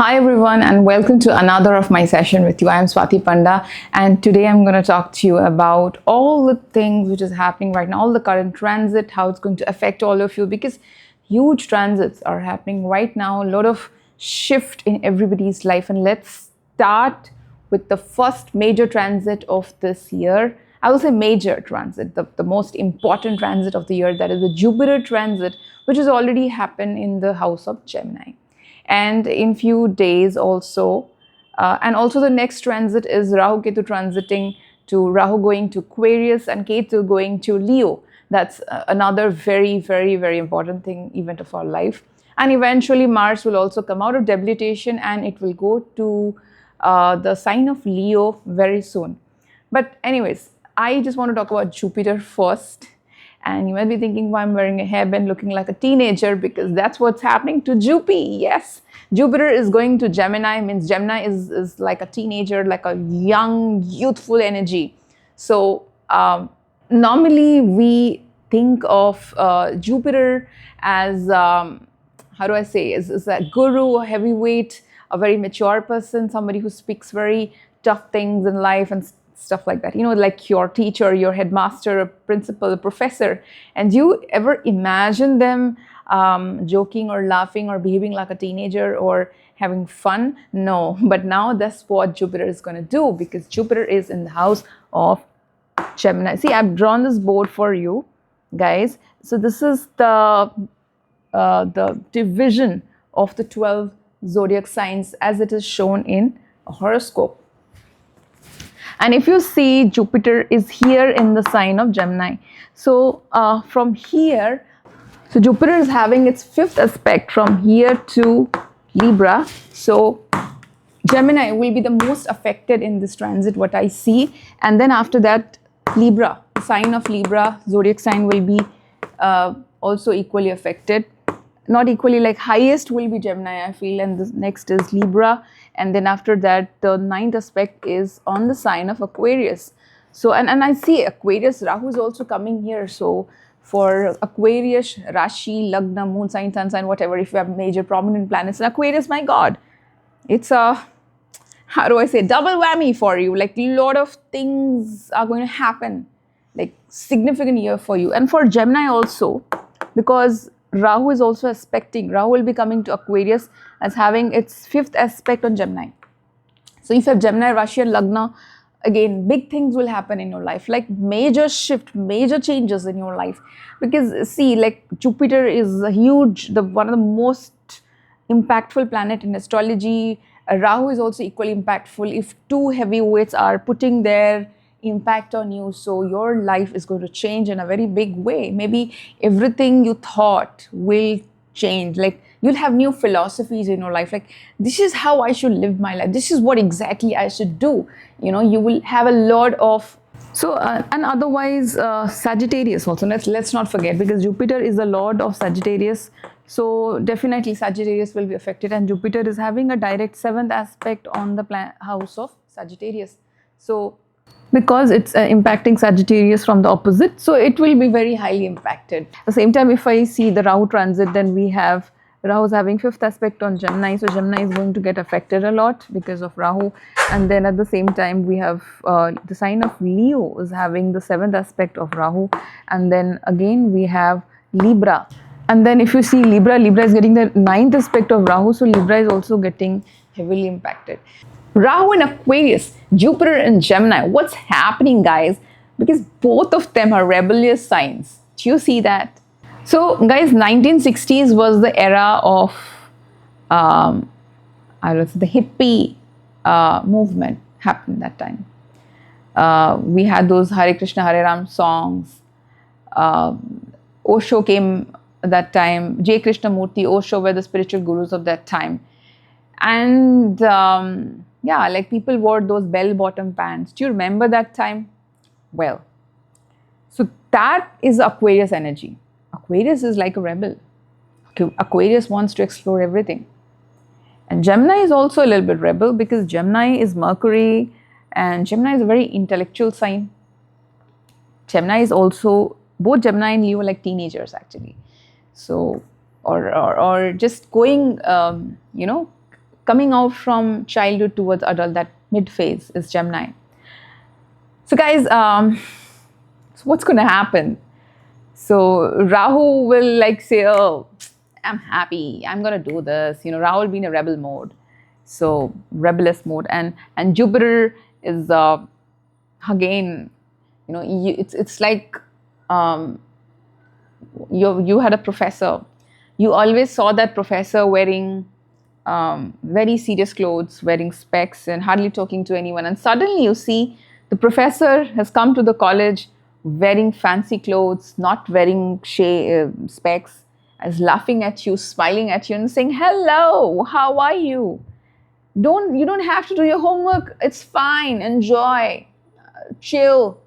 Hi everyone, and welcome to another of my session with you. I am Swati Panda, and today I'm going to talk to you about all the things which is happening right now, all the current transit, how it's going to affect all of you, because huge transits are happening right now, a lot of shift in everybody's life. And let's start with the first major transit of this year. I will say major transit, the most important transit of the year, that is the Jupiter transit, which has already happened in the house of Gemini. And in few days also, and also the next transit is Rahu Ketu transiting to Rahu going to Aquarius and Ketu going to Leo. That's another very, very, very important event of our life. And eventually Mars will also come out of debilitation and it will go to the sign of Leo very soon. But anyways, I just want to talk about Jupiter first. And you might be thinking, why I'm wearing a hairband looking like a teenager, because that's what's happening to Jupi. Yes, Jupiter is going to Gemini, means Gemini is like a teenager, like a young, youthful energy. So normally we think of Jupiter as, how do I say, is a guru, a heavyweight, a very mature person, somebody who speaks very tough things in life and stuff like that, like your teacher, your headmaster, principal, professor. And you ever imagine them joking or laughing or behaving like a teenager or having fun? No, but now that's what Jupiter is going to do, because Jupiter is in the house of Gemini. See, I've drawn this board for you guys. So this is the division of the 12 zodiac signs as it is shown in a horoscope. And if you see, Jupiter is here in the sign of Gemini. So from here, so Jupiter is having its fifth aspect from here to Libra. So Gemini will be the most affected in this transit, what I see. And then after that, Libra, the sign of Libra, zodiac sign, will be also equally affected. Not equally, like highest will be Gemini, I feel, and the next is Libra. And then after that, the ninth aspect is on the sign of Aquarius. So, and I see Aquarius, Rahu is also coming here. So for Aquarius, Rashi, Lagna, Moon sign, Sun sign, whatever, if you have major prominent planets in Aquarius, my God, it's a, how do I say, double whammy for you. Like a lot of things are going to happen, like significant year for you. And for Gemini also, because Rahu is also aspecting. Rahu will be coming to Aquarius as having its fifth aspect on Gemini. So if you have Gemini, Rashi and Lagna, again, big things will happen in your life, like major shift, major changes in your life. Because see, like Jupiter is a huge, one of the most impactful planet in astrology. Rahu is also equally impactful. If two heavyweights are putting their impact on you, so your life is going to change in a very big way. Maybe everything you thought will change. Like you'll have new philosophies in your life, like this is how I should live my life, this is what exactly I should do. You will have a lot of, so and otherwise Sagittarius also, let's not forget, because Jupiter is the lord of Sagittarius. So definitely Sagittarius will be affected, and Jupiter is having a direct seventh aspect on the house of Sagittarius. So because it's impacting Sagittarius from the opposite, so it will be very highly impacted. At the same time, if I see the Rahu transit, then we have Rahu is having fifth aspect on Gemini, so Gemini is going to get affected a lot because of Rahu. And then at the same time, we have the sign of Leo is having the seventh aspect of Rahu. And then again we have Libra. And then if you see Libra is getting the ninth aspect of Rahu, so Libra is also getting heavily impacted. Rahu in Aquarius, Jupiter in Gemini. What's happening, guys? Because both of them are rebellious signs. Do you see that? So, guys, 1960s was the era of, I don't know, the hippie movement happened that time. We had those Hare Krishna, Hare Ram songs. Osho came that time. J. Krishnamurti, Osho were the spiritual gurus of that time. And yeah, like people wore those bell-bottom pants. Do you remember that time? Well, so that is Aquarius energy. Aquarius is like a rebel. Aquarius wants to explore everything. And Gemini is also a little bit rebel, because Gemini is Mercury, and Gemini is a very intellectual sign. Gemini is also, both Gemini and Leo are like teenagers actually. So, or just going, coming out from childhood towards adult, that mid phase is Gemini. So guys, so what's going to happen? So Rahu will like say, oh, I'm happy, I'm going to do this. You know, Rahu will be in a rebel mode. So rebellious mode. And Jupiter is again, you know, it's like you had a professor. You always saw that professor wearing very serious clothes, wearing specs and hardly talking to anyone. And suddenly you see the professor has come to the college wearing fancy clothes, not wearing specs, is laughing at you, smiling at you and saying, hello, how are you? You don't have to do your homework. It's fine. Enjoy. Chill.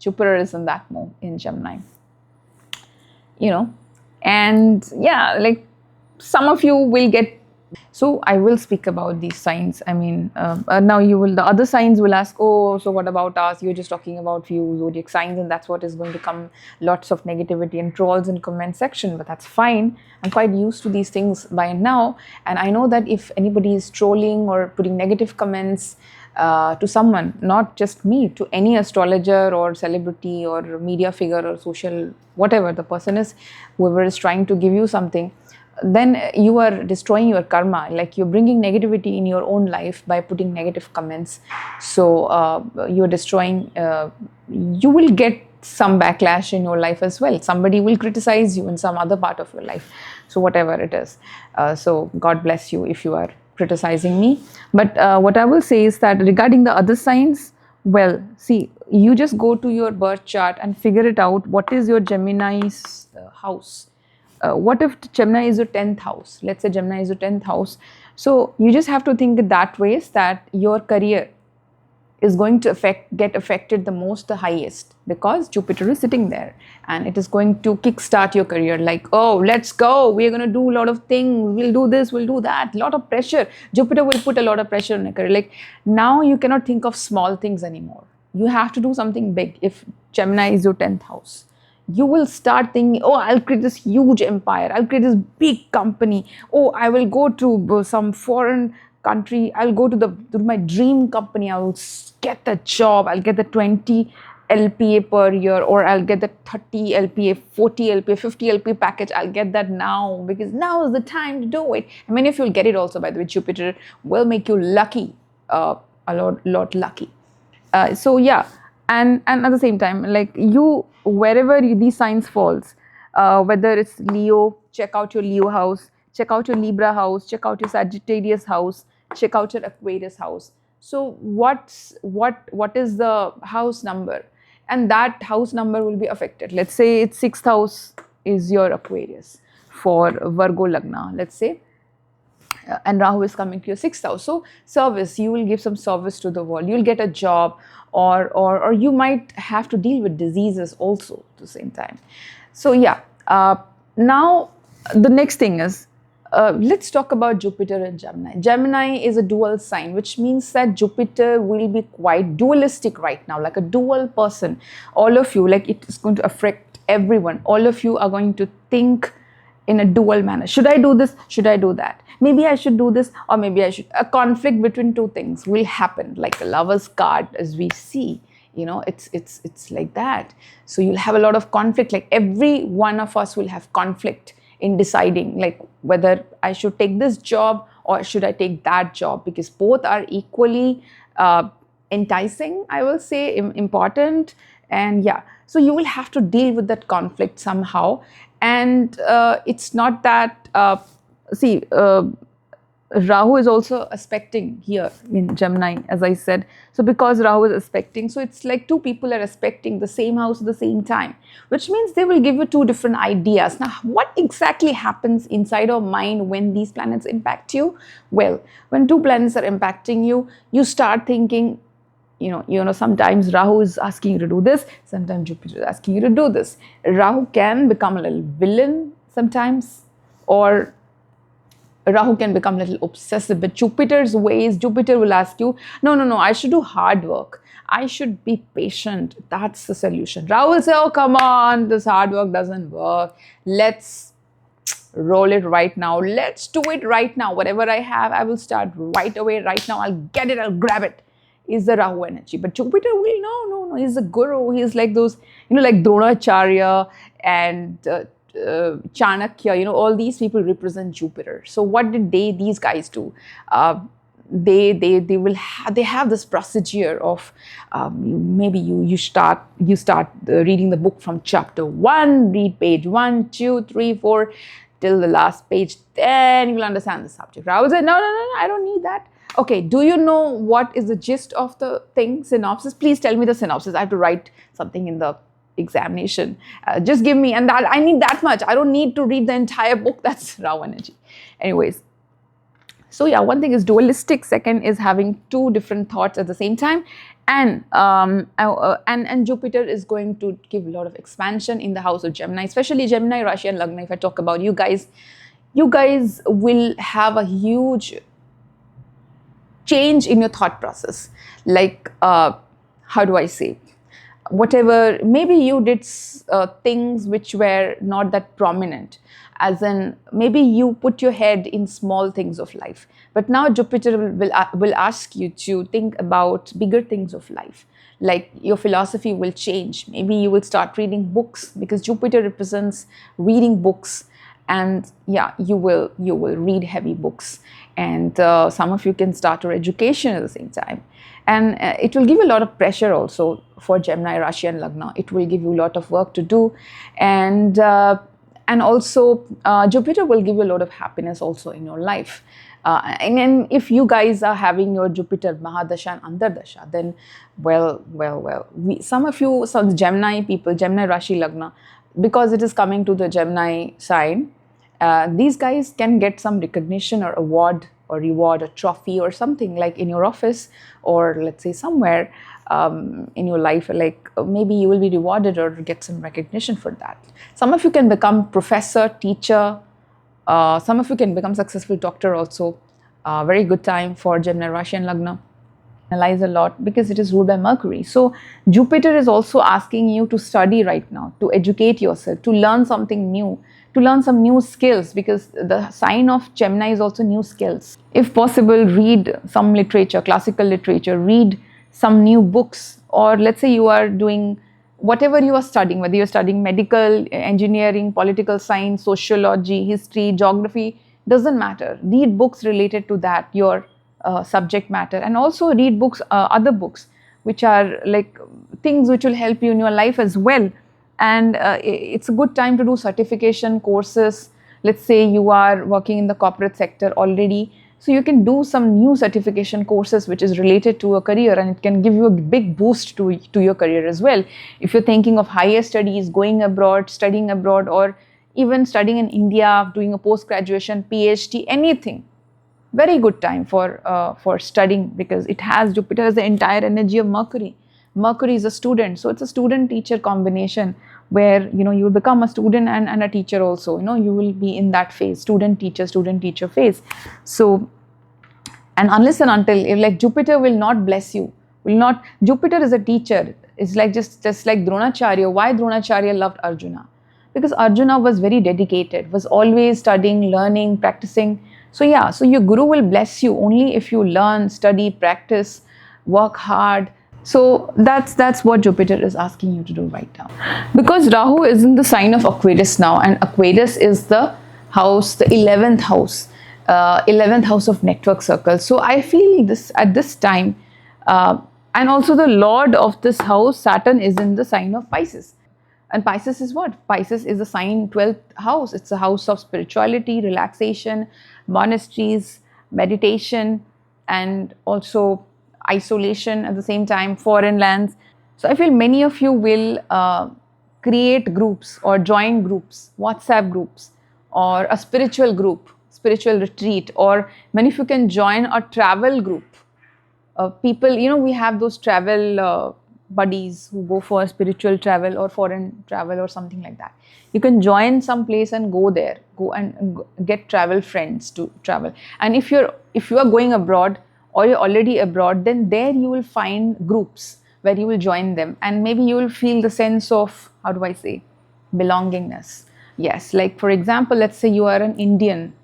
Jupiter is in that mode in Gemini. You know, and yeah, like some of you will get. So I will speak about these signs. I mean, now the other signs will ask, oh, so what about us? You're just talking about few zodiac signs and that's what is going to come, lots of negativity and trolls in comment section, but that's fine. I'm quite used to these things by now. And I know that if anybody is trolling or putting negative comments to someone, not just me, to any astrologer or celebrity or media figure or social, whatever the person is, whoever is trying to give you something, then you are destroying your karma, like you're bringing negativity in your own life by putting negative comments. So you're destroying, you will get some backlash in your life as well. Somebody will criticize you in some other part of your life. So whatever it is. So God bless you if you are criticizing me. But what I will say is that regarding the other signs, well, see, you just go to your birth chart and figure it out. What is your Gemini's house? What if Gemini is your 10th house? Let's say Gemini is your 10th house. So you just have to think it that way, that your career is going to get affected the most, the highest, because Jupiter is sitting there and it is going to kickstart your career. Like, oh, let's go. We're going to do a lot of things. We'll do this, we'll do that. A lot of pressure. Jupiter will put a lot of pressure on your career. Like now you cannot think of small things anymore. You have to do something big if Gemini is your 10th house. You will start thinking, oh, I'll create this huge empire. I'll create this big company. Oh, I will go to some foreign country. I'll go to my dream company. I'll get the job. I'll get the 20 LPA per year, or I'll get the 30 LPA, 40 LPA, 50 LPA package. I'll get that now because now is the time to do it. I mean, if you'll get it also, by the way, Jupiter will make you lucky, a lot lucky. So yeah. And at the same time, like you, wherever these signs falls, whether it's Leo, check out your Leo house, check out your Libra house, check out your Sagittarius house, check out your Aquarius house. So what is the house number? And that house number will be affected. Let's say it's 6th house is your Aquarius for Virgo Lagna, let's say. And Rahu is coming to your 6th house. So service, you will give some service to the world. You'll get a job, or you might have to deal with diseases also at the same time. So yeah, now the next thing is, let's talk about Jupiter and Gemini. Gemini is a dual sign, which means that Jupiter will be quite dualistic right now, like a dual person. All of you, like it is going to affect everyone. All of you are going to think in a dual manner. Should I do this? Should I do that? Maybe I should do this, or maybe I should. A conflict between two things will happen, like a lover's card, as we see. You know, it's like that. So you'll have a lot of conflict. Like every one of us will have conflict in deciding, like whether I should take this job or should I take that job, because both are equally enticing, I will say, important. And yeah, so you will have to deal with that conflict somehow. And it's not that, Rahu is also aspecting here in Gemini, as I said. So because Rahu is aspecting, so it's like two people are aspecting the same house at the same time, which means they will give you two different ideas. Now, what exactly happens inside our mind when these planets impact you? Well, when two planets are impacting you, you start thinking, you know, sometimes Rahu is asking you to do this, sometimes Jupiter is asking you to do this. Rahu can become a little villain sometimes, or Rahu can become a little obsessive, but Jupiter's ways, Jupiter will ask you, no, I should do hard work. I should be patient. That's the solution. Rahu will say, oh, come on, this hard work doesn't work. Let's roll it right now. Let's do it right now. Whatever I have, I will start right away, right now. I'll get it, I'll grab it. Is the Rahu energy. But Jupiter will, no. He's a guru. He's like those, like Dronacharya and Chanakya, all these people represent Jupiter. So what did these guys do? They have this procedure of maybe you start reading the book from chapter 1, read page 1, 2, 3, 4 till the last page, then you will understand the subject. I would say no, I don't need that. Okay, do you know what is the gist of the thing, synopsis? Please tell me the synopsis. I have to write something in the examination. Just give me, and that I need that much. I don't need to read the entire book. That's Rahu energy. Anyways, so yeah, one thing is dualistic. Second is having two different thoughts at the same time, and Jupiter is going to give a lot of expansion in the house of Gemini, especially Gemini, Rashi and Lagna. If I talk about you guys will have a huge change in your thought process. Like, how do I say? Whatever, maybe you did things which were not that prominent, as in maybe you put your head in small things of life, but now Jupiter will ask you to think about bigger things of life. Like your philosophy will change. Maybe you will start reading books, because Jupiter represents reading books, and yeah, you will read heavy books, and some of you can start your education at the same time. And it will give you a lot of pressure also for Gemini, Rashi and Lagna. It will give you a lot of work to do, and also Jupiter will give you a lot of happiness also in your life. And if you guys are having your Jupiter Mahadasha and Antardasha, then some Gemini people, Gemini, Rashi, Lagna, because it is coming to the Gemini sign, these guys can get some recognition or award or reward or trophy or something, like in your office, or let's say somewhere in your life, like maybe you will be rewarded or get some recognition for that. Some of you can become professor, teacher, some of you can become successful doctor also. Very good time for Gemini, Rashi and Lagna. Analyze a lot, because it is ruled by Mercury. So Jupiter is also asking you to study right now, to educate yourself, to learn something new, to learn some new skills, because the sign of Gemini is also new skills. If possible, read some literature, classical literature, read some new books, or let's say you are doing whatever you are studying, whether you're studying medical, engineering, political science, sociology, history, geography, doesn't matter. Read books related to that, your subject matter, and also read books, other books, which are like things which will help you in your life as well. And it's a good time to do certification courses. Let's say you are working in the corporate sector already, so you can do some new certification courses which is related to a career, and it can give you a big boost to your career as well. If you're thinking of higher studies, going abroad, studying abroad, or even studying in India, doing a post-graduation, PhD, anything, very good time for studying, because it has Jupiter as the entire energy of Mercury. Mercury is a student, so it's a student-teacher combination, where you will become a student and a teacher also. You will be in that phase, student-teacher phase. So, and unless and until, like Jupiter will not bless you, Jupiter is a teacher. It's like just like Dronacharya. Why Dronacharya loved Arjuna? Because Arjuna was very dedicated, was always studying, learning, practicing. So yeah, so your guru will bless you only if you learn, study, practice, work hard. So that's what Jupiter is asking you to do right now. Because Rahu is in the sign of Aquarius now, and Aquarius is the house, the 11th house, 11th house of network circles. So I feel this at this time, and also the lord of this house, Saturn, is in the sign of Pisces. And Pisces is what? Pisces is the sign 12th house. It's a house of spirituality, relaxation, monasteries, meditation, and also isolation at the same time, foreign lands. So I feel many of you will create groups or join groups, WhatsApp groups, or a spiritual group, spiritual retreat, or many of you can join a travel group. People, we have those travel buddies who go for spiritual travel or foreign travel or something like that. You can join some place and go there, go and get travel friends to travel. And if you are going abroad, or you're already abroad, then there you will find groups where you will join them, and maybe you will feel the sense of, how do I say, belongingness. Yes, like for example, let's say you are an Indian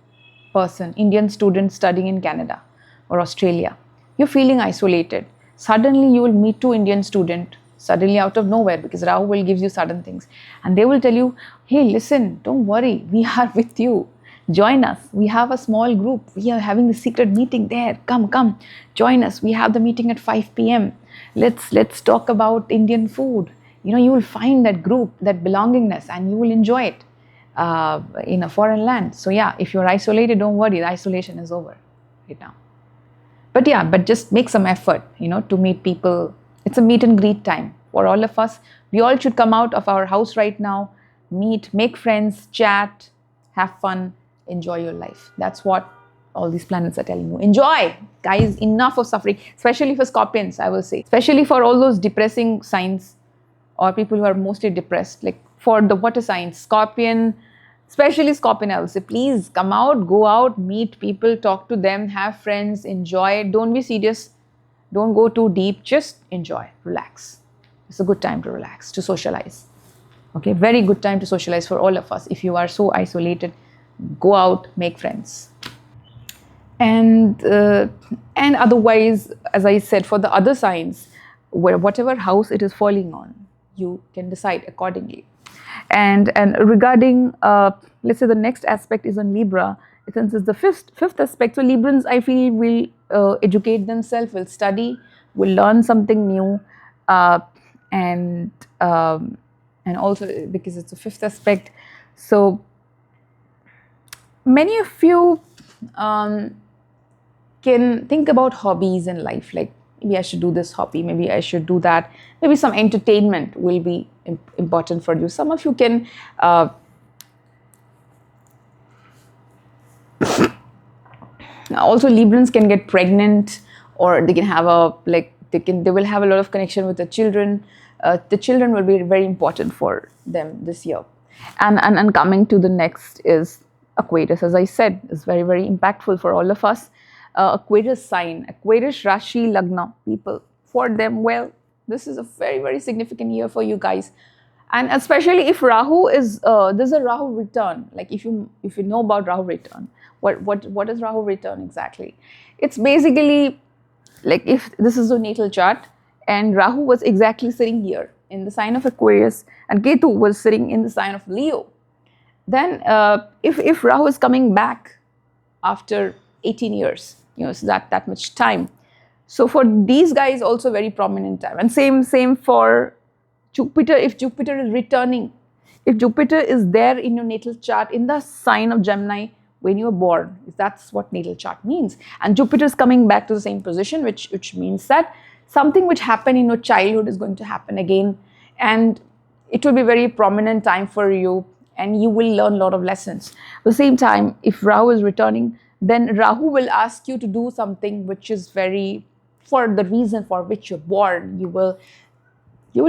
person, Indian student studying in Canada or Australia. You're feeling isolated. Suddenly you will meet two Indian student suddenly out of nowhere, because Rahu will give you sudden things, and they will tell you, hey, listen, don't worry, we are with you. Join us. We have a small group. We are having the secret meeting there. Come, join us. We have the meeting at 5 p.m. Let's talk about Indian food. You will find that group, that belongingness, and you will enjoy it in a foreign land. So yeah, if you're isolated, don't worry, the isolation is over right now. But yeah, but just make some effort, to meet people. It's a meet and greet time for all of us. We all should come out of our house right now, meet, make friends, chat, have fun, enjoy your life. That's what all these planets are telling you. Enjoy, guys, enough of suffering, especially for Scorpions, I will say. Especially for all those depressing signs or people who are mostly depressed, like for the water signs, Scorpion, especially Scorpion, I will say, please come out, go out, meet people, talk to them, have friends, enjoy. Don't be serious. Don't go too deep. Just enjoy, relax. It's a good time to relax, to socialize. Okay, very good time to socialize for all of us. If you are so isolated, go out, make friends. And otherwise, as I said, for the other signs, where whatever house it is falling on, you can decide accordingly. And regarding, let's say the next aspect is on Libra, since it's the fifth aspect. So Librans, I feel, will educate themselves, will study, will learn something new, and also because it's the fifth aspect. So many of you can think about hobbies in life, like maybe I should do this hobby, maybe I should do that, maybe some entertainment will be important for you. Some of you can also Librans can get pregnant, or they can have they will have a lot of connection with the children. The children will be very important for them this year. And coming to the next is Aquarius, as I said, is very, very impactful for all of us. Aquarius sign, Aquarius Rashi Lagna people, for them, well, this is a very, very significant year for you guys. And especially if Rahu is, there's a Rahu return. Like if you know about Rahu return, what is Rahu return exactly? It's basically like if this is a natal chart and Rahu was exactly sitting here in the sign of Aquarius and Ketu was sitting in the sign of Leo, then if Rahu is coming back after 18 years, so that much time. So for these guys also very prominent time. And same for Jupiter. If Jupiter is returning, if Jupiter is there in your natal chart in the sign of Gemini when you were born, that's what natal chart means. And Jupiter is coming back to the same position, which means that something which happened in your childhood is going to happen again, and it will be very prominent time for you, and you will learn a lot of lessons. At the same time, if Rahu is returning, then Rahu will ask you to do something which is very, for the reason for which you're born, you will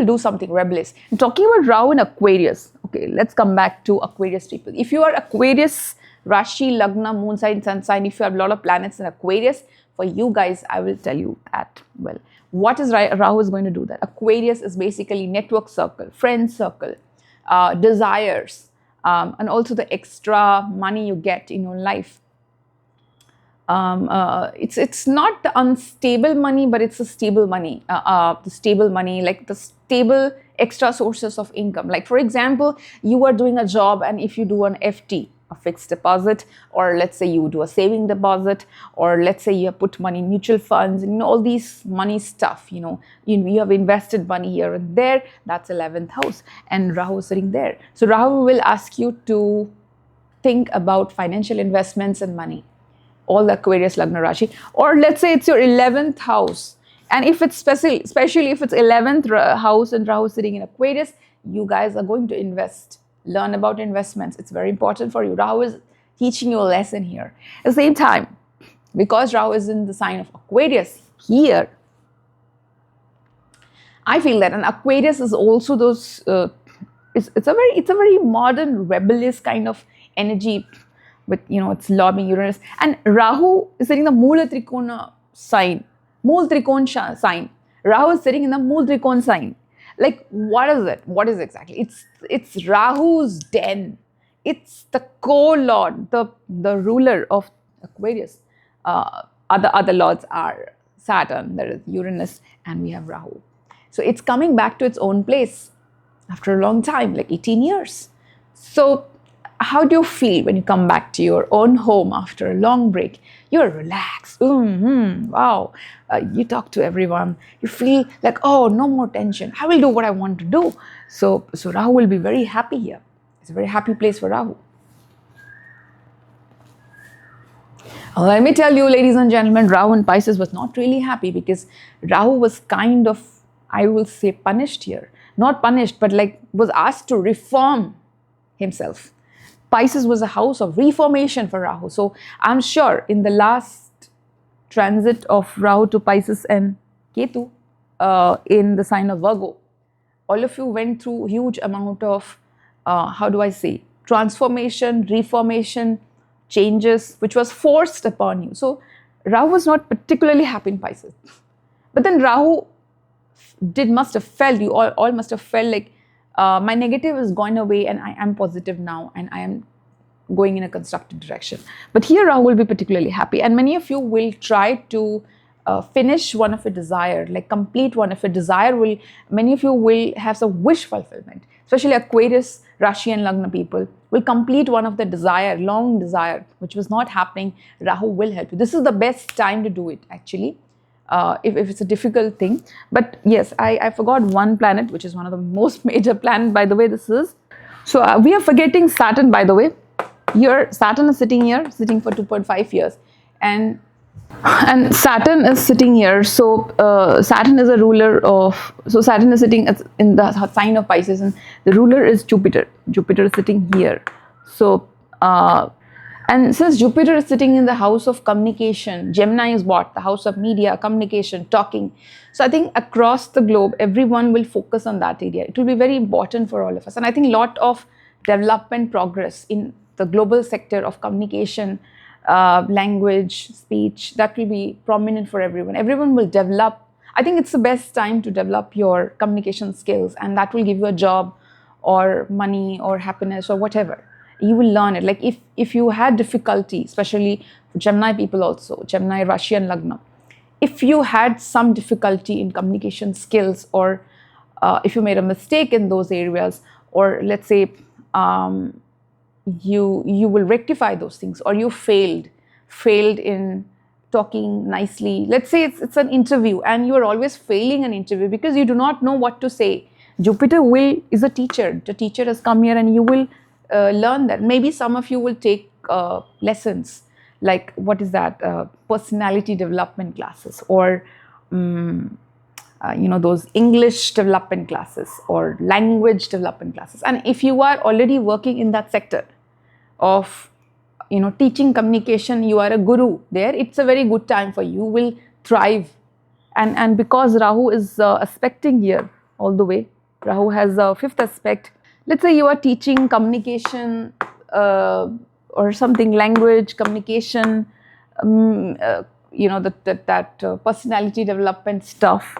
do something rebellious. And talking about Rahu in Aquarius, okay, let's come back to Aquarius people. If you are Aquarius, Rashi, Lagna, Moon sign, Sun sign, if you have a lot of planets in Aquarius, for you guys, I will tell you that, well, what is Rahu is going to do that? Aquarius is basically network circle, friend circle, desires, and also the extra money you get in your life. It's not the unstable money, but it's a stable money. The stable money, like the stable extra sources of income. Like for example, you are doing a job, and if you do an FT, a fixed deposit, or let's say you do a saving deposit, or let's say you have put money in mutual funds, and all these money stuff, you have invested money here and there, that's 11th house, and Rahu is sitting there. So Rahu will ask you to think about financial investments and money. All the Aquarius Lagna Rashi, or let's say it's your 11th house, and if it's especially if it's 11th house and Rahu sitting in Aquarius, you guys are going to invest, learn about investments. It's very important for you. Rahu is teaching you a lesson here. At the same time, because Rahu is in the sign of Aquarius here, I feel that, and Aquarius is also those. It's a very modern, rebellious kind of energy. But it's lobbying Uranus, and Rahu is sitting in the Moola Trikona sign, Mool Trikon sign. Rahu is sitting in the Mool Trikon sign. Like, what is it? What is it exactly? It's Rahu's den. it's the co-lord, the ruler of Aquarius. Other lords are Saturn, there is Uranus, and we have Rahu. So it's coming back to its own place after a long time, like 18 years. So how do you feel when you come back to your own home after a long break? You're relaxed. Wow. You talk to everyone. You feel like, oh, no more tension. I will do what I want to do. So Rahu will be very happy here. It's a very happy place for Rahu. Let me tell you, ladies and gentlemen, Rahu in Pisces was not really happy because Rahu was kind of, I will say, punished here. Not punished, but like was asked to reform himself. Pisces was a house of reformation for Rahu. So I'm sure in the last transit of Rahu to Pisces and Ketu in the sign of Virgo, all of you went through huge amount of, how do I say, transformation, reformation, changes, which was forced upon you. So Rahu was not particularly happy in Pisces. But then Rahu must have felt, you all must have felt like, my negative is gone away and I am positive now and I am going in a constructive direction. But here Rahu will be particularly happy, and many of you will try to finish one of your desire, like complete one of your desire. Many of you will have some wish fulfillment, especially Aquarius, Rashi and Lagna people will complete one of the desire, long desire, which was not happening. Rahu will help you. This is the best time to do it actually. If it's a difficult thing. But yes, I forgot one planet, which is one of the most major planet, by the way, this is. So we are forgetting Saturn, by the way. Here, Saturn is sitting here, sitting for 2.5 years. And Saturn is sitting here. So Saturn is a ruler of, so Saturn is sitting in the sign of Pisces, and the ruler is Jupiter. Jupiter is sitting here. So, and since Jupiter is sitting in the house of communication, Gemini is what? The house of media, communication, talking. So I think across the globe, everyone will focus on that area. It will be very important for all of us. And I think a lot of development progress in the global sector of communication, language, speech, that will be prominent for everyone. Everyone will develop. I think it's the best time to develop your communication skills, and that will give you a job or money or happiness or whatever. You will learn it. Like if you had difficulty, especially for Gemini people also, Gemini, Rashi and Lagna, if you had some difficulty in communication skills, or if you made a mistake in those areas, or let's say you will rectify those things, or you failed in talking nicely. Let's say it's an interview and you are always failing an interview because you do not know what to say. Jupiter is a teacher. The teacher has come here and you will learn that. Maybe some of you will take lessons like, what is that, personality development classes, or those English development classes or language development classes. And if you are already working in that sector of teaching communication, you are a guru there, it's a very good time for you. You will thrive. And because Rahu is aspecting here all the way, Rahu has a fifth aspect. Let's say you are teaching communication or something, language, communication, that personality development stuff,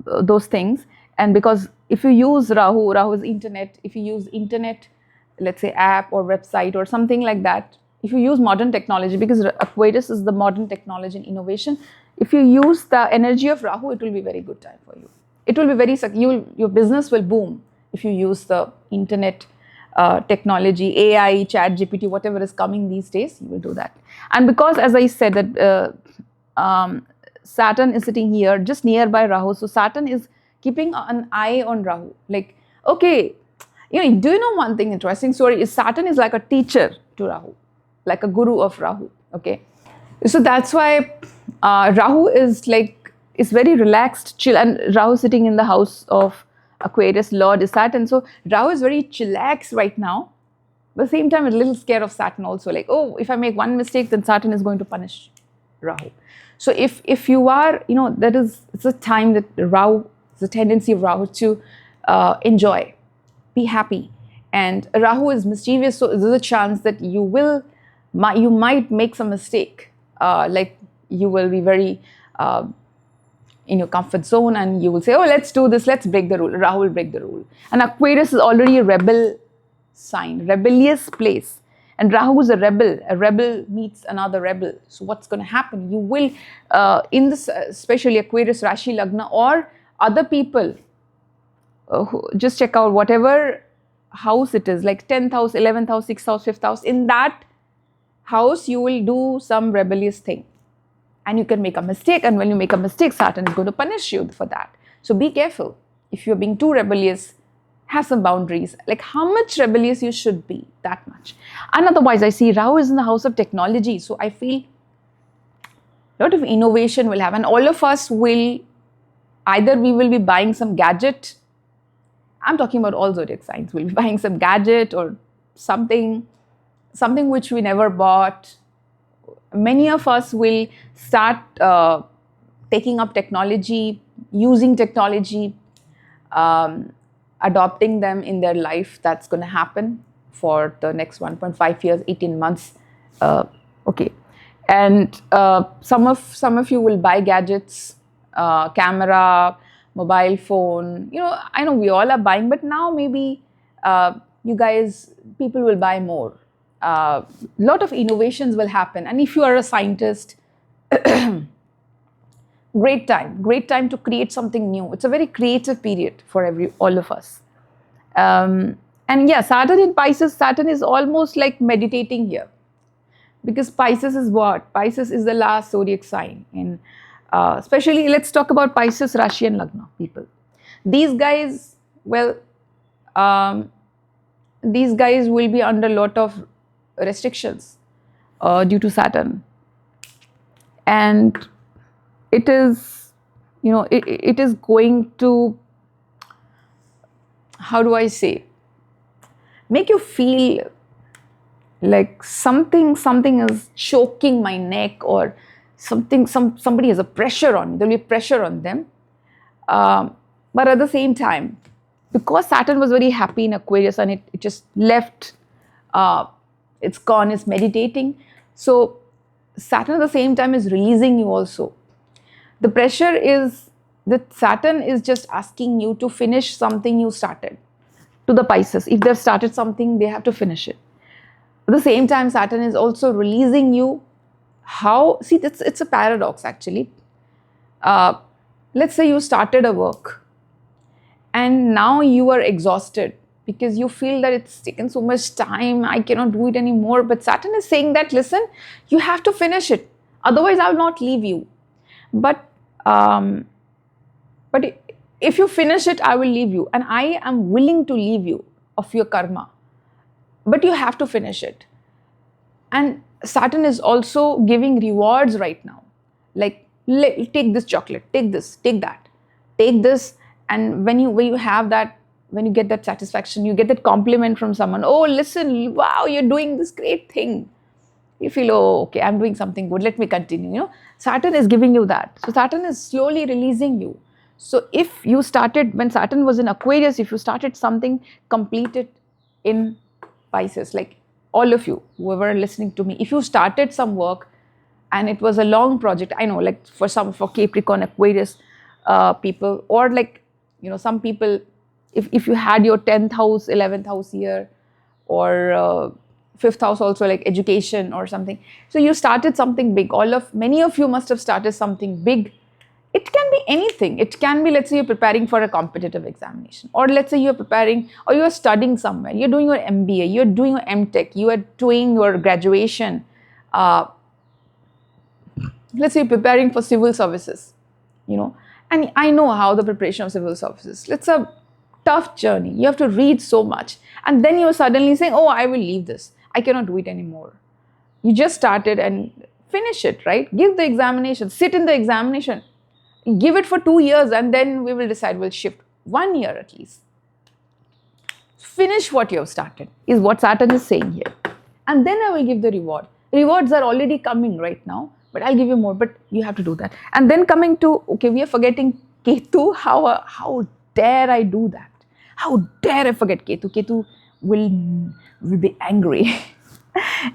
those things. And because if you use Rahu is internet, if you use internet, let's say app or website or something like that, if you use modern technology, because Aquarius is the modern technology and innovation, if you use the energy of Rahu, it will be very good time for you. It will be very, your business will boom if you use the internet technology, AI, chat, GPT, whatever is coming these days, you will do that. And because, as I said, that Saturn is sitting here just nearby Rahu, so Saturn is keeping an eye on Rahu. Like, okay, do you know one thing interesting story is Saturn is like a teacher to Rahu, like a guru of Rahu. Okay, so that's why Rahu is very relaxed, chill, and Rahu sitting in the house of Aquarius, Lord is Saturn. So Rahu is very chillax right now, but at the same time a little scared of Saturn also. Like, oh, if I make one mistake, then Saturn is going to punish Rahu. So if you are, it's a time that Rahu, it's a tendency of Rahu to enjoy, be happy. And Rahu is mischievous, so there's a chance that you might make some mistake. Like you will be very in your comfort zone and you will say, oh, let's do this, let's break the rule. Rahu will break the rule. And Aquarius is already a rebel sign, rebellious place. And Rahu is a rebel meets another rebel. So what's going to happen? You will, in this, especially Aquarius, Rashi, Lagna, or other people, just check out whatever house it is, like 10th house, 11th house, 6th house, 5th house. In that house, you will do some rebellious thing. And you can make a mistake. And when you make a mistake, Saturn is going to punish you for that. So be careful. If you're being too rebellious, have some boundaries, like how much rebellious you should be, that much. And otherwise, I see Rahu is in the house of technology. So I feel a lot of innovation will happen. All of us will, either we will be buying some gadget. I'm talking about all zodiac signs. We'll be buying some gadget or something which we never bought. Many of us will start taking up technology, using technology, adopting them in their life. That's going to happen for the next 1.5 years, 18 months. Okay. And some of you will buy gadgets, camera, mobile phone. You know, I know we all are buying, but now maybe people will buy more. Lot of innovations will happen. And if you are a scientist, great time to create something new. It's a very creative period for all of us. And yeah, Saturn in Pisces, Saturn is almost like meditating here. Because Pisces is what? Pisces is the last zodiac sign. And especially, let's talk about Pisces, Rashi and Lagna people. These guys, well, these guys will be under a lot of restrictions due to Saturn. And it is, you know, it is going to, how do I say, make you feel like something is choking my neck, or somebody has a pressure on me. There will be pressure on them. But at the same time, because Saturn was very happy in Aquarius and it just left, it's gone, it's meditating. So Saturn at the same time is releasing you also. The pressure is that Saturn is just asking you to finish something you started. To the Pisces, if they've started something, they have to finish it. At the same time, Saturn is also releasing you. How? See, it's a paradox actually. Let's say you started a work and now you are exhausted because you feel that it's taken so much time, I cannot do it anymore. But Saturn is saying that, listen, you have to finish it. Otherwise, I will not leave you. But if you finish it, I will leave you. And I am willing to leave you of your karma. But you have to finish it. And Saturn is also giving rewards right now. Like, take this chocolate, take this, take that, take this. And when you have that, when you get that satisfaction, you get that compliment from someone. Oh, listen, wow, you're doing this great thing. You feel, oh, okay, I'm doing something good. Let me continue. You know, Saturn is giving you that. So Saturn is slowly releasing you. So if you started, when Saturn was in Aquarius, if you started something, complete it in Pisces. Like all of you, whoever are listening to me, if you started some work and it was a long project, I know, like for Capricorn, Aquarius people, or like, you know, some people, if you had your 10th house, 11th house here, or 5th house also, like education or something. So you started something big. Many of you must have started something big. It can be anything. It can be, let's say you're preparing for a competitive examination, or let's say you're preparing, or you're studying somewhere, you're doing your MBA, you're doing your MTech, you are doing your graduation. Let's say you're preparing for civil services, you know, and I know how the preparation of civil services, it's a tough journey. You have to read so much. And then you're suddenly saying, oh, I will leave this. I cannot do it anymore. You just started, and finish it, right? Give the examination, sit in the examination. Give it for 2 years, and then we will decide, we'll shift 1 year at least. Finish what you have started, is what Saturn is saying here. And then I will give the reward. Rewards are already coming right now, but I'll give you more, but you have to do that. And then coming to, okay, we are forgetting Ketu. How dare I do that? How dare I forget Ketu? Ketu will be angry.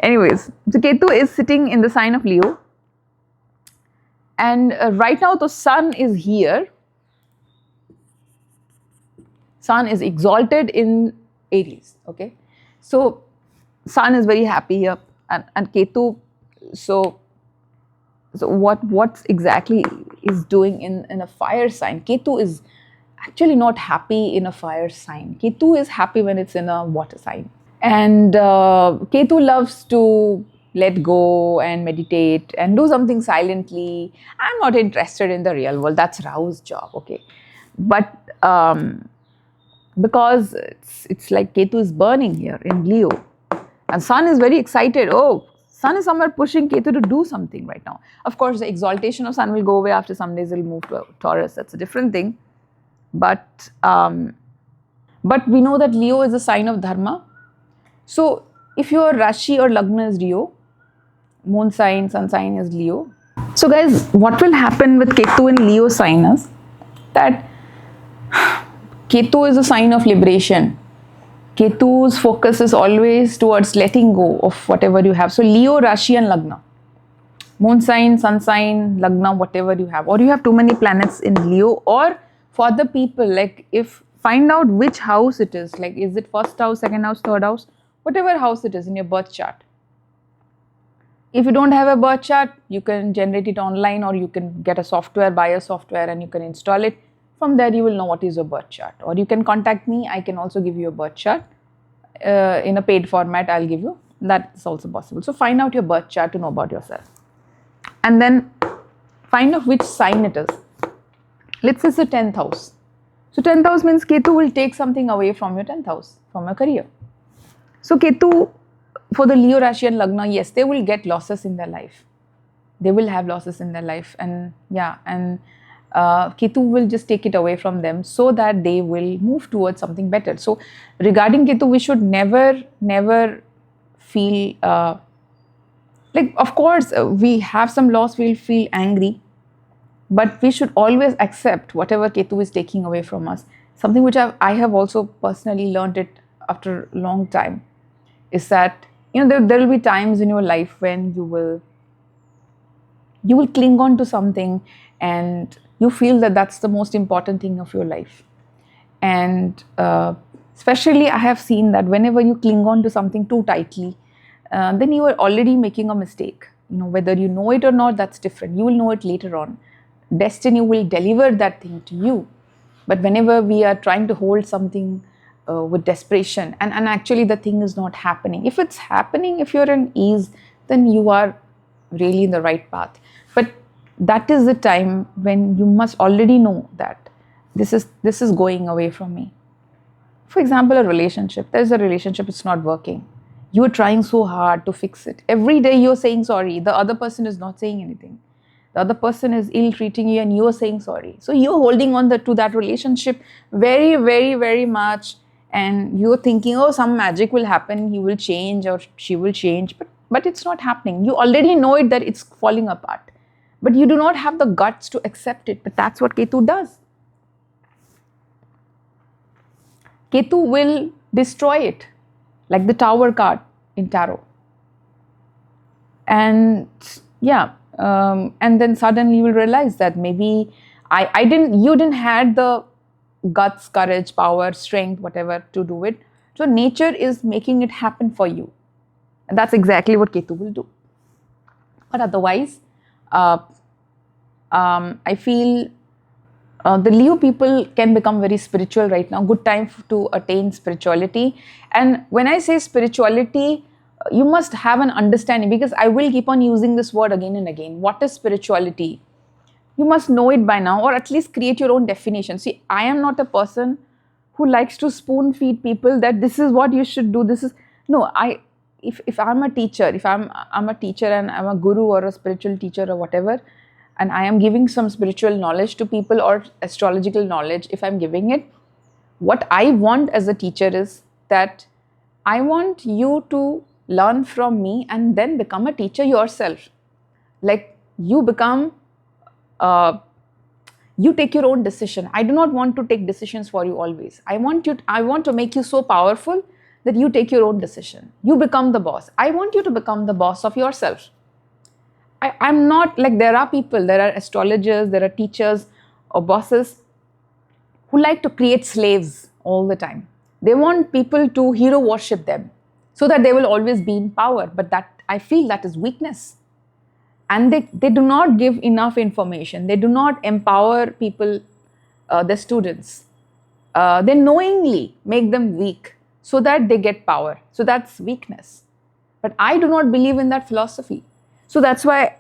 Anyways, so Ketu is sitting in the sign of Leo. And right now the sun is here. Sun is exalted in Aries, okay. So Sun is very happy here, and Ketu. So what exactly is doing in a fire sign? Ketu is actually not happy in a fire sign. Ketu is happy when it's in a water sign. And Ketu loves to let go and meditate and do something silently. I'm not interested in the real world. That's Rahu's job, okay? But because it's like Ketu is burning here in Leo, and Sun is very excited. Oh, Sun is somewhere pushing Ketu to do something right now. Of course, the exaltation of Sun will go away after some days. It'll move to Taurus. That's a different thing. But we know that Leo is a sign of Dharma. So if your Rashi or Lagna is Leo, moon sign, sun sign is Leo. So guys, what will happen with Ketu in Leo sign is that Ketu is a sign of liberation. Ketu's focus is always towards letting go of whatever you have. So Leo, Rashi and Lagna. Moon sign, sun sign, Lagna, whatever you have. Or you have too many planets in Leo. Or for the people, like if find out which house it is. Like is it first house, second house, third house? Whatever house it is in your birth chart. If you don't have a birth chart, you can generate it online, or you can get a software, buy a software and you can install it. From there, you will know what is your birth chart. Or you can contact me. I can also give you a birth chart in a paid format. I'll give you. That's also possible. So find out your birth chart to know about yourself. And then find out which sign it is. Let's say it's the 10th house. So 10th house means Ketu will take something away from your 10th house, from your career. So Ketu, for the Leo, Rashi and Lagna, yes, they will get losses in their life. They will have losses in their life. And yeah, and Ketu will just take it away from them so that they will move towards something better. So regarding Ketu, we should never feel like, of course, we have some loss, we'll feel angry, but we should always accept whatever Ketu is taking away from us. Something which I have also personally learned it after a long time is that, there will be times in your life when you will cling on to something and you feel that that's the most important thing of your life. And especially I have seen that whenever you cling on to something too tightly, then you are already making a mistake. Whether you know it or not, that's different. You will know it later on. Destiny will deliver that thing to you. But whenever we are trying to hold something with desperation, and actually the thing is not happening. If it's happening, if you're in ease, then you are really in the right path. But that is the time when you must already know that this is going away from me. For example, a relationship. There's a relationship, it's not working. You're trying so hard to fix it. Every day you're saying sorry. The other person is not saying anything. The other person is ill-treating you and you're saying sorry. So you're holding on to that relationship very, very, very much. And you're thinking, oh, some magic will happen. He will change or she will change. But it's not happening. You already know it that it's falling apart. But you do not have the guts to accept it. But that's what Ketu does. Ketu will destroy it. Like the Tower card in Tarot. And yeah. And then suddenly you will realize that maybe you didn't have the guts, courage, power, strength, whatever to do it. So nature is making it happen for you. And that's exactly what Ketu will do. But otherwise, I feel the Leo people can become very spiritual right now. Good time to attain spirituality. And when I say spirituality, you must have an understanding, because I will keep on using this word again and again. What is spirituality? You must know it by now, or at least create your own definition. See, I am not a person who likes to spoon feed people that this is what you should do. If I'm a teacher, if I'm a teacher and I'm a guru or a spiritual teacher or whatever, and I am giving some spiritual knowledge to people or astrological knowledge, if I'm giving it, what I want as a teacher is that I want you to learn from me and then become a teacher yourself. Like you become, you take your own decision. I do not want to take decisions for you always. I want to make you so powerful that you take your own decision. You become the boss. I want you to become the boss of yourself. I'm not like, there are astrologers, there are teachers or bosses who like to create slaves all the time. They want people to hero worship them. so that they will always be in power. But that, I feel, that is weakness. And they do not give enough information. They do not empower people, the students. They knowingly make them weak so that they get power. So that's weakness. But I do not believe in that philosophy. So that's why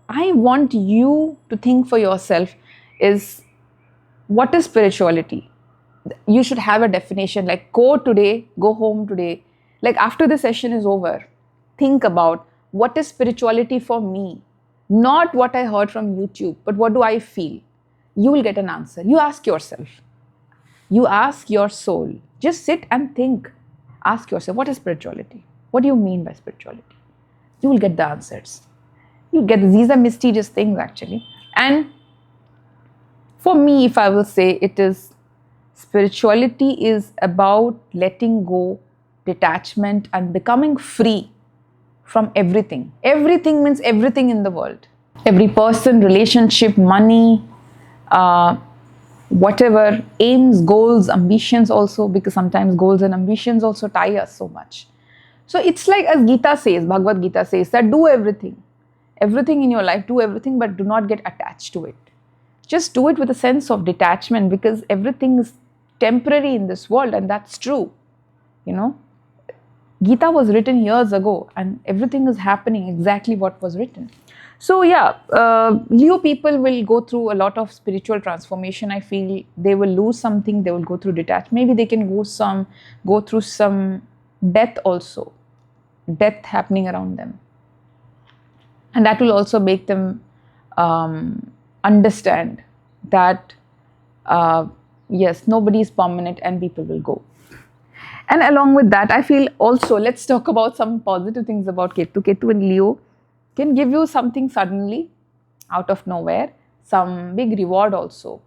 I want you to think for yourself is, what is spirituality? You should have a definition, like go today, go home today. Like after the session is over, think about what is spirituality for me? Not what I heard from YouTube, but what do I feel? You will get an answer. You ask yourself. You ask your soul. Just sit and think. Ask yourself, what is spirituality? What do you mean by spirituality? You will get the answers. You get, these are mysterious things actually. And for me, if I will say, it is, spirituality is about letting go, detachment, and becoming free from everything. Everything means everything in the world. Every person, relationship, money, whatever, aims, goals, ambitions also, because sometimes goals and ambitions also tie us so much. So it's like, as Gita says, Bhagavad Gita says, that do everything. Everything in your life, do everything, but do not get attached to it. Just do it with a sense of detachment, because everything is temporary in this world, and that's true. You know, Gita was written years ago, and everything is happening exactly what was written. So yeah, Leo people will go through a lot of spiritual transformation. I feel they will lose something, they will go through detachment. Maybe they can go through some death also, death happening around them. And that will also make them understand that yes, nobody is permanent and people will go. And along with that, I feel also, let's talk about some positive things about Ketu. Ketu and Leo can give you something suddenly, out of nowhere, some big reward also.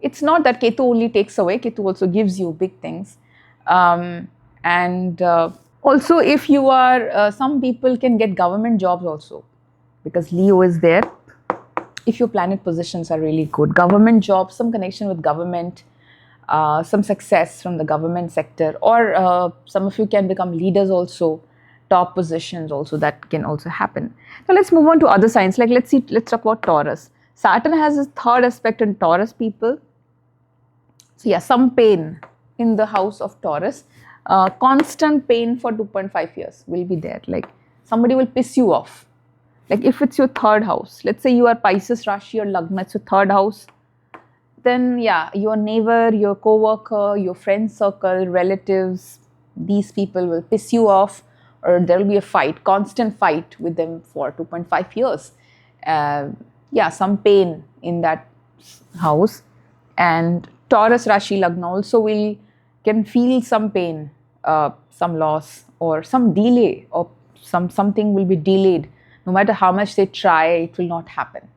It's not that Ketu only takes away, Ketu also gives you big things. Also, if you are, some people can get government jobs also, because Leo is there. If your planet positions are really good, government jobs, some connection with government, some success from the government sector, or some of you can become leaders also, top positions also, that can also happen. Now let's move on to other signs. Like let's talk about Taurus. Saturn has his third aspect in Taurus people. So yeah, some pain in the house of Taurus. Constant pain for 2.5 years will be there. Like somebody will piss you off. Like if it's your third house, let's say you are Pisces Rashi or Lagna, it's your third house, then yeah, your neighbor, your co-worker, your friend circle, relatives, these people will piss you off, or there will be a fight, constant fight with them for 2.5 years. Yeah, some pain in that house. And Taurus Rashi Lagna also can feel some pain, some loss, or some delay, or something will be delayed. No matter how much they try, it will not happen.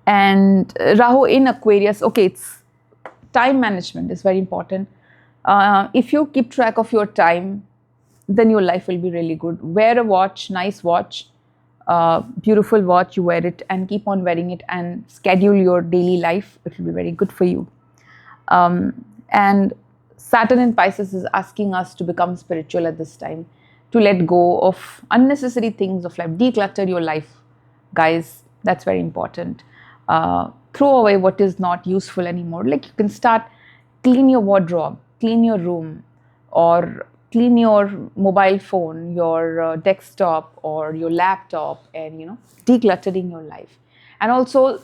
And Rahu in Aquarius, okay, it's time management is very important. If you keep track of your time, then your life will be really good. Wear a watch, nice watch, beautiful watch, you wear it and keep on wearing it and schedule your daily life. It will be very good for you. And Saturn in Pisces is asking us to become spiritual at this time, to let go of unnecessary things of life. Declutter your life, guys. That's very important. Throw away what is not useful anymore. Like you can start, clean your wardrobe, clean your room, or clean your mobile phone, your desktop or your laptop, and decluttering your life. And also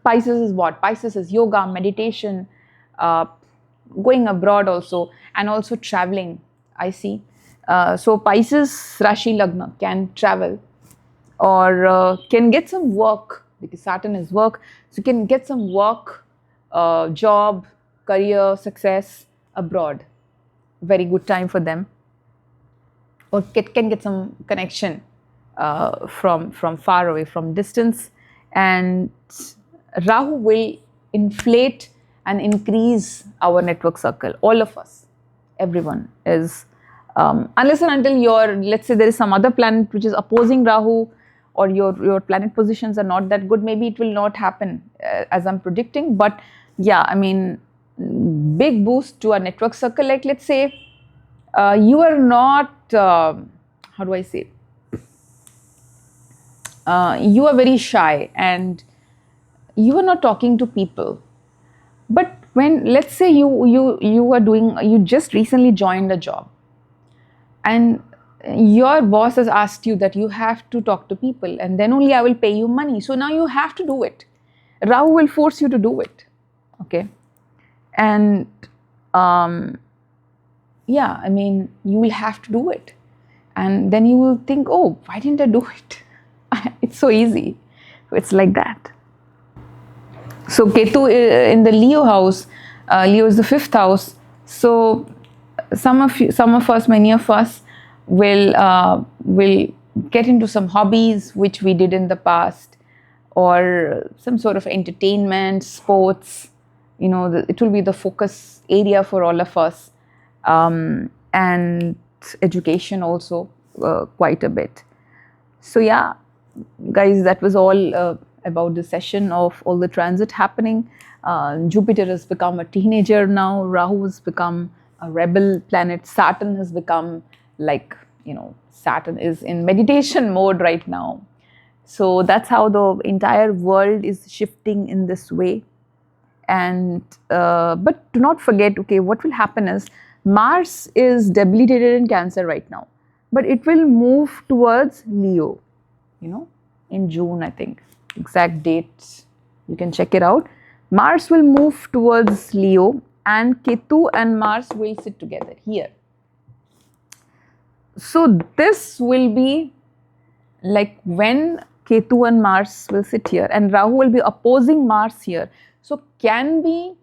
Pisces is what? Pisces is yoga, meditation, going abroad also, and also traveling, I see. So Pisces Rashi Lagna can travel, or can get some work, because Saturn is work. So you can get some work, job, career, success abroad. Very good time for them. Or can get some connection from far away, from distance. And Rahu will inflate and increase our network circle. All of us, everyone is, unless and until let's say there is some other planet which is opposing Rahu, or your planet positions are not that good, maybe it will not happen as I'm predicting. But yeah, I mean, big boost to our network circle. Like let's say you are not, how do I say, you are very shy and you are not talking to people. But when, let's say you just recently joined a job and your boss has asked you that you have to talk to people and then only I will pay you money. So now you have to do it. Rahu will force you to do it. Okay. And yeah, I mean, you will have to do it. And then you will think, oh, why didn't I do it? It's so easy. It's like that. So Ketu in the Leo house, Leo is the 5th house. So some of us, many of us will get into some hobbies which we did in the past, or some sort of entertainment, sports. You know, it will be the focus area for all of us, and education also quite a bit. So yeah, guys, that was all about the session of all the transit happening. Jupiter has become a teenager now. Rahu has become a rebel planet. Saturn has become like, you know, Saturn is in meditation mode right now. So that's how the entire world is shifting in this way. And but do not forget, okay, what will happen is Mars is debilitated in Cancer right now, but it will move towards Leo, you know, in June, I think. Exact dates, you can check it out. Mars will move towards Leo and Ketu and Mars will sit together here. So this will be like when Ketu and Mars will sit here and Rahu will be opposing Mars here. So can be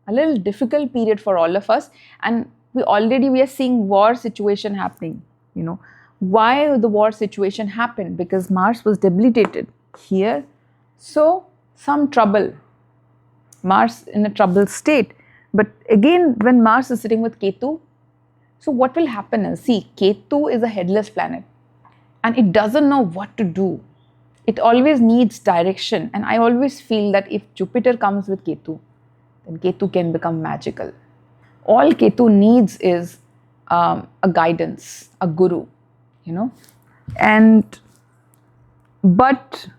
a little difficult period for all of us, and we are seeing war situation happening. You know, why the war situation happened? Because Mars was debilitated here. So some trouble, Mars in a troubled state. But again, when Mars is sitting with Ketu, so what will happen is, see, Ketu is a headless planet and it doesn't know what to do. It always needs direction, and I always feel that if Jupiter comes with Ketu, then Ketu can become magical. All Ketu needs is a guidance, a guru, you know. And but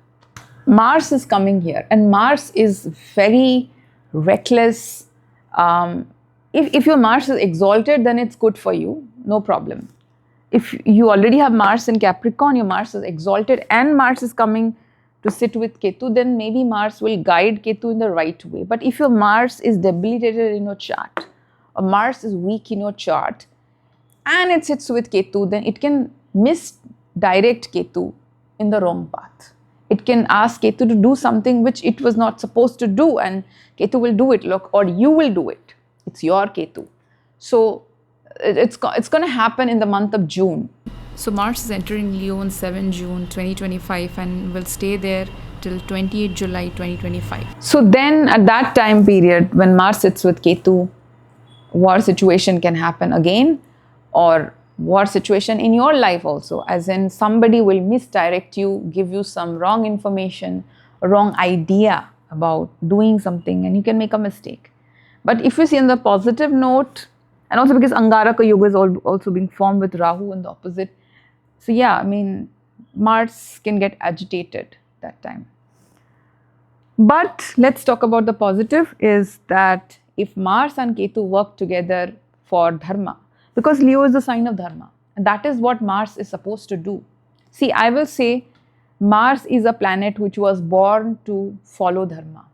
Mars is coming here, and Mars is very reckless. If your Mars is exalted, then it's good for you, no problem. If you already have Mars in Capricorn, your Mars is exalted and Mars is coming to sit with Ketu, then maybe Mars will guide Ketu in the right way. But if your Mars is debilitated in your chart, or Mars is weak in your chart, and it sits with Ketu, then it can misdirect Ketu in the wrong path. It can ask Ketu to do something which it was not supposed to do, and Ketu will do it, look, or you will do it. It's your Ketu. So it's going to happen in the month of June. So Mars is entering Leo on 7 June 2025 and will stay there till 28 July 2025. So then at that time period, when Mars sits with Ketu, war situation can happen again, or war situation in your life also, as in somebody will misdirect you, give you some wrong information, a wrong idea about doing something, and you can make a mistake. But if you see on the positive note, and also because Angaraka Yoga is also being formed with Rahu in the opposite. So yeah, I mean, Mars can get agitated that time. But let's talk about the positive, is that if Mars and Ketu work together for Dharma, because Leo is the sign of Dharma, and that is what Mars is supposed to do. See, I will say Mars is a planet which was born to follow Dharma.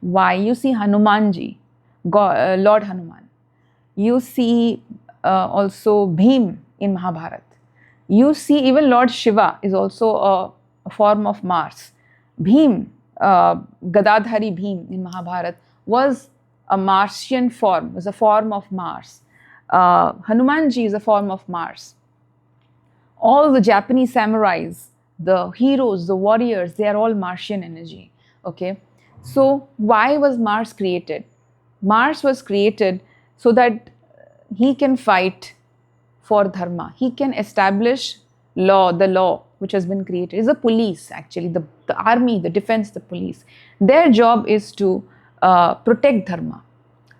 Why? You see Hanumanji, Lord Hanuman. You see also Bhim in Mahabharata. You see even Lord Shiva is also a form of Mars. Bhim, Gadadhari Bhim in Mahabharata was a Martian form, was a form of Mars. Hanumanji is a form of Mars. All the Japanese samurais, the heroes, the warriors, they are all Martian energy. Okay, so why was Mars created? Mars was created so that he can fight for Dharma. He can establish law, the law which has been created. Is a police, actually, the army, the defense, the police. Their job is to protect Dharma.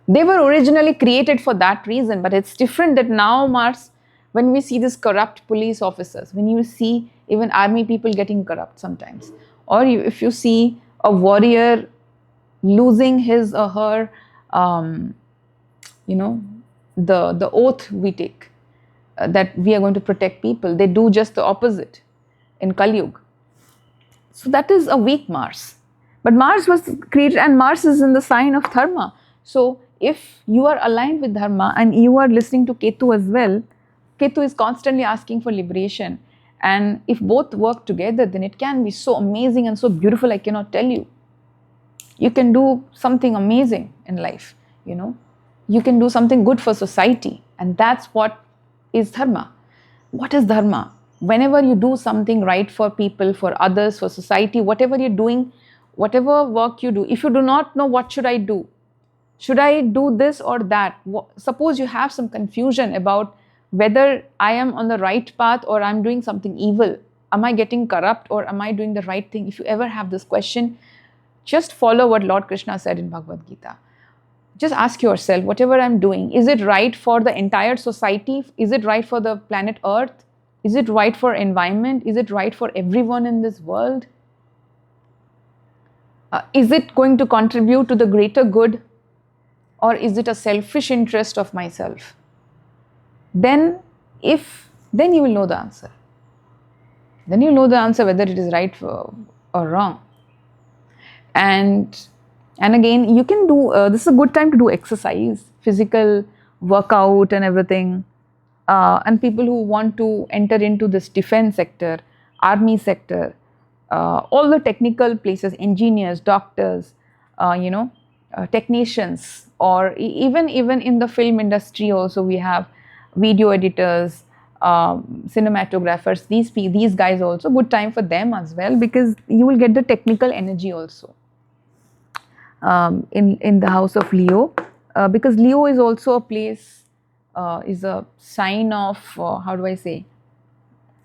They were originally created for that reason, but it's different that now Mars when we see these corrupt police officers, when you see even army people getting corrupt sometimes, or if you see a warrior losing his or her, the oath we take, that we are going to protect people, they do just the opposite in Kali Yuga. So that is a weak Mars. But Mars was created, and Mars is in the sign of Dharma. So if you are aligned with Dharma and you are listening to Ketu as well, Ketu is constantly asking for liberation. And if both work together, then it can be so amazing and so beautiful, I cannot tell you. You can do something amazing in life, You can do something good for society. And that's what is Dharma. What is Dharma? Whenever you do something right for people, for others, for society, whatever you're doing, whatever work you do, if you do not know what should I do, should I do this or that? Suppose you have some confusion about whether I am on the right path or I'm doing something evil. Am I getting corrupt or am I doing the right thing? If you ever have this question, just follow what Lord Krishna said in Bhagavad Gita. Just ask yourself, whatever I'm doing, is it right for the entire society? Is it right for the planet Earth? Is it right for environment? Is it right for everyone in this world? Is it going to contribute to the greater good? Or is it a selfish interest of myself? Then you will know the answer. Then you'll know the answer whether it is right or wrong. And again, you can do, this is a good time to do exercise, physical workout and everything. And people who want to enter into this defense sector, army sector, all the technical places, engineers, doctors, technicians, or even in the film industry also we have video editors, cinematographers, these guys also, good time for them as well, because you will get the technical energy also in the house of Leo, because Leo is also a place, is a sign of, how do I say,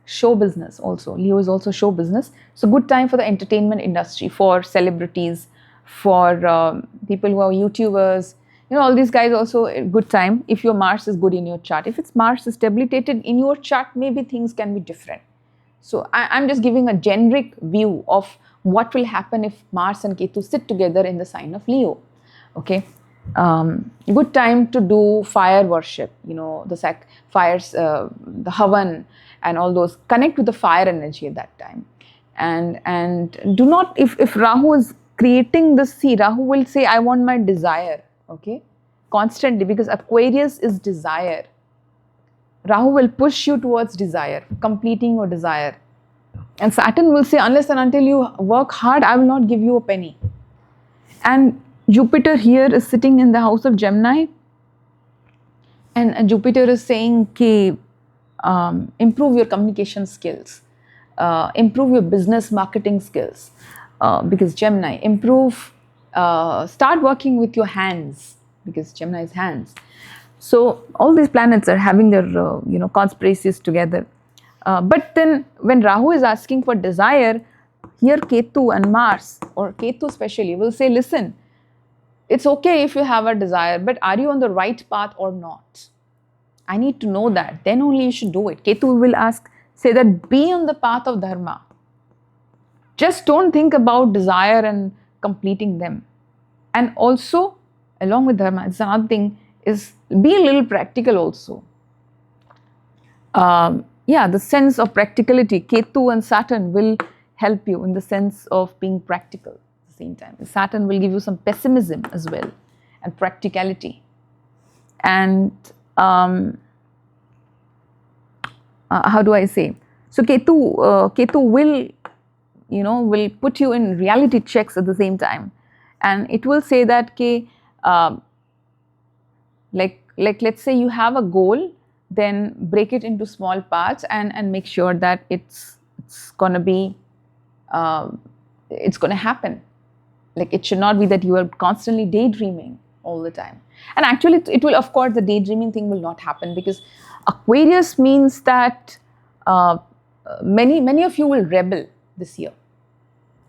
show business also. Leo is also show business. So good time for the entertainment industry, for celebrities, for people who are YouTubers, all these guys also a good time if your Mars is good in your chart. If it's Mars is debilitated in your chart, maybe things can be different. So I'm just giving a generic view of what will happen if Mars and Ketu sit together in the sign of Leo. Okay. Good time to do fire worship, the fires, the Havan and all those. Connect with the fire energy at that time. And do not, if Rahu is creating this, Rahu will say, I want my desire, okay, constantly, because Aquarius is desire. Rahu will push you towards desire, completing your desire. And Saturn will say, unless and until you work hard, I will not give you a penny. And Jupiter here is sitting in the house of Gemini, and Jupiter is saying, improve your communication skills, improve your business marketing skills, because Gemini, start working with your hands, because Gemini is hands. So all these planets are having their conspiracies together. But then when Rahu is asking for desire, here Ketu and Mars, or Ketu especially, will say, listen, it's okay if you have a desire, but are you on the right path or not? I need to know that. Then only you should do it. Ketu will say that be on the path of Dharma. Just don't think about desire and completing them. And also, along with Dharma, it's another thing, is be a little practical also. The sense of practicality, Ketu and Saturn will help you in the sense of being practical at the same time. Saturn will give you some pessimism as well, and practicality. And how do I say? So Ketu will, will put you in reality checks at the same time, and it will say that like let's say you have a goal, then break it into small parts and make sure that it's gonna be it's gonna happen. Like, it should not be that you are constantly daydreaming all the time. And actually it will, of course, the daydreaming thing will not happen, because Aquarius means that many of you will rebel this year.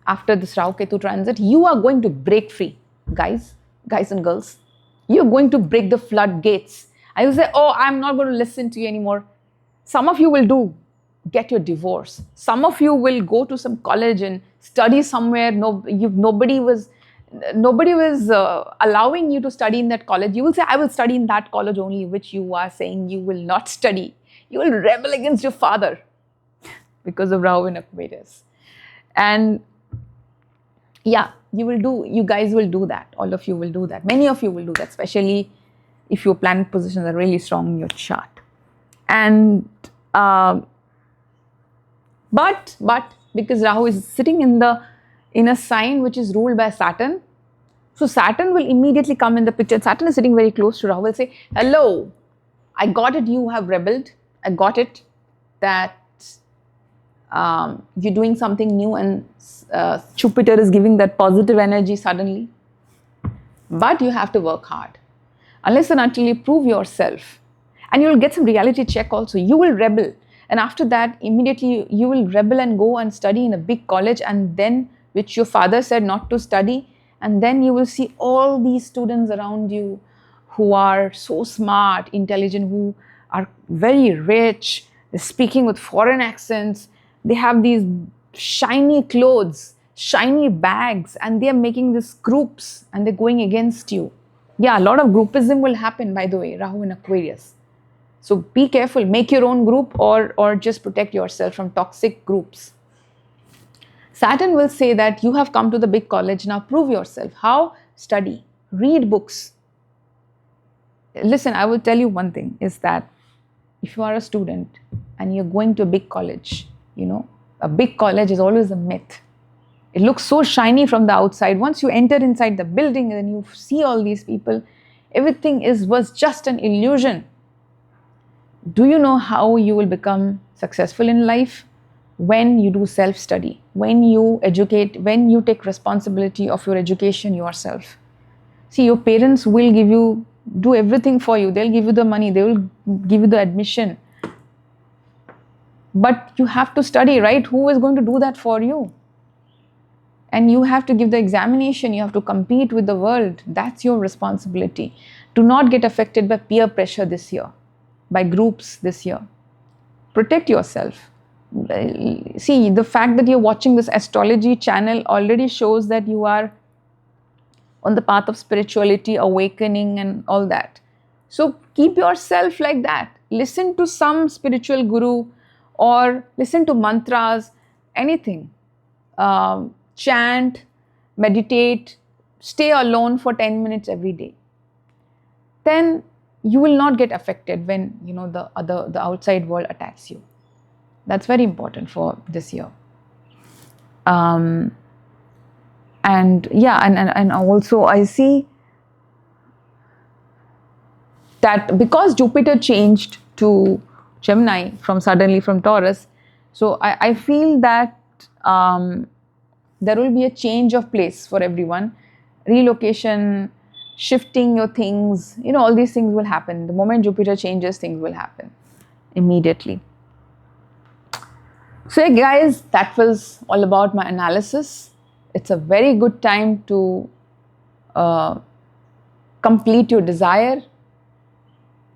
After this Rahu Ketu transit, you are going to break free, guys and girls. You're going to break the floodgates. I will say, oh, I'm not going to listen to you anymore. Some of you will get your divorce. Some of you will go to some college and study somewhere. Nobody was allowing you to study in that college. You will say, I will study in that college only, which you are saying you will not study. You will rebel against your father because of Rahu in Aquarius. And yeah, you guys will do that. All of you will do that. Many of you will do that, especially if your planet positions are really strong in your chart. And but because Rahu is sitting in a sign which is ruled by Saturn, so Saturn will immediately come in the picture. Saturn is sitting very close to Rahu. Will say, hello, I got it, you have rebelled. I got it that you're doing something new, and Jupiter is giving that positive energy suddenly. But you have to work hard. Unless and until you prove yourself. And you'll get some reality check also. You will rebel. And after that, immediately you will rebel and go and study in a big college, and then, which your father said not to study. And then you will see all these students around you who are so smart, intelligent, who are very rich, they're speaking with foreign accents. They have these shiny clothes, shiny bags, and they're making these groups and they're going against you. Yeah, a lot of groupism will happen, by the way, Rahu in Aquarius. So be careful, make your own group or just protect yourself from toxic groups. Saturn will say that you have come to the big college, now prove yourself. How? Study, read books. Listen, I will tell you one thing is that if you are a student and you're going to a big college, a big college is always a myth. It looks so shiny from the outside. Once you enter inside the building and you see all these people, everything was just an illusion. Do you know how you will become successful in life? When you do self-study, when you educate, when you take responsibility of your education yourself. See, your parents will do everything for you. They'll give you the money, they will give you the admission. But you have to study, right? Who is going to do that for you? And you have to give the examination, you have to compete with the world. That's your responsibility. Do not get affected by peer pressure this year, by groups this year. Protect yourself. See, the fact that you're watching this astrology channel already shows that you are on the path of spirituality, awakening and all that. So keep yourself like that. Listen to some spiritual guru or listen to mantras, anything. Chant, meditate, stay alone for 10 minutes every day. Then you will not get affected when the outside world attacks you. That's very important for this year. And also I see that because Jupiter changed to Gemini suddenly from Taurus, so I feel that there will be a change of place for everyone, relocation, shifting your things, all these things will happen. The moment Jupiter changes, things will happen immediately. So yeah, guys, that was all about my analysis. It's a very good time to complete your desire,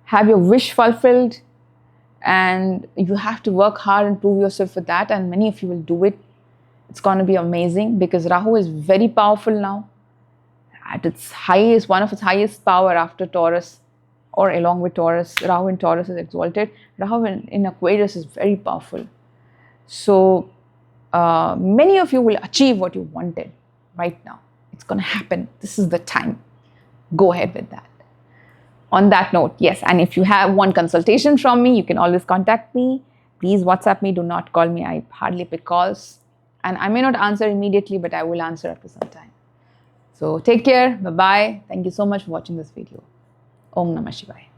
have your wish fulfilled, and you have to work hard and prove yourself for that, and many of you will do it. It's going to be amazing because Rahu is very powerful now. At its highest, one of its highest power after Taurus, or along with Taurus, Rahu in Taurus is exalted. Rahu in Aquarius is very powerful. So many of you will achieve what you wanted right now. It's going to happen. This is the time. Go ahead with that. On that note, yes, and if you have one consultation from me, you can always contact me. Please WhatsApp me. Do not call me. I hardly pick calls. And I may not answer immediately, but I will answer after some time. So take care. Bye-bye. Thank you so much for watching this video. Om Namah Shivaya.